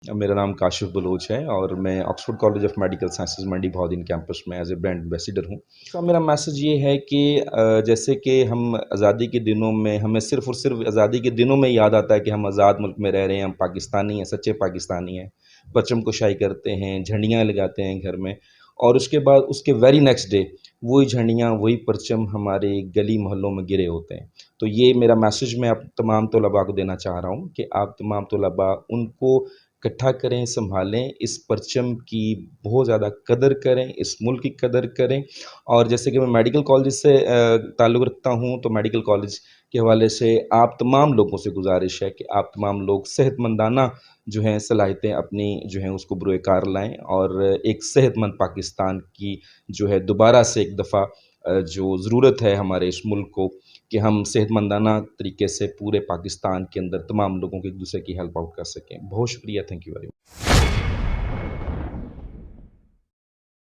میرا نام کاشف بلوچ ہے اور میں Oxford college of medical sciences منڈی بہاؤدین کیمپس میں ایز اے برانڈ ایمبیسیڈر ہوں. سر میرا میسج یہ ہے کہ جیسے کہ ہم آزادی کے دنوں میں ہمیں صرف اور صرف آزادی کے دنوں میں یاد آتا ہے کہ ہم آزاد ملک میں رہ رہے ہیں، ہم پاکستانی ہیں، سچے پاکستانی ہیں، پرچم کشائی کرتے ہیں، جھنڈیاں لگاتے ہیں گھر میں، اور اس کے بعد اس کے ویری نیکسٹ ڈے وہی جھنڈیاں وہی پرچم ہمارے گلی محلوں میں گرے ہوتے ہیں. تو یہ میرا میسج میں آپ تمام طلباء کو دینا چاہ رہا ہوں کہ آپ تمام طلباء ان کو اکٹھا کریں، سنبھالیں، اس پرچم کی بہت زیادہ قدر کریں، اس ملک کی قدر کریں. اور جیسے کہ میں میڈیکل کالج سے تعلق رکھتا ہوں، تو میڈیکل کالج کے حوالے سے آپ تمام لوگوں سے گزارش ہے کہ آپ تمام لوگ صحت مندانہ جو ہیں صلاحیتیں اپنی جو ہیں اس کو بروئے کار لائیں، اور ایک صحت مند پاکستان کی جو ہے دوبارہ سے ایک دفعہ جو ضرورت ہے ہمارے اس ملک کو کہ ہم صحت مندانہ طریقے سے پورے پاکستان کے اندر تمام لوگوں کو ایک دوسرے کی ہیلپ آؤٹ کر سکیں. بہت شکریہ، تھینک یو ویری مچ.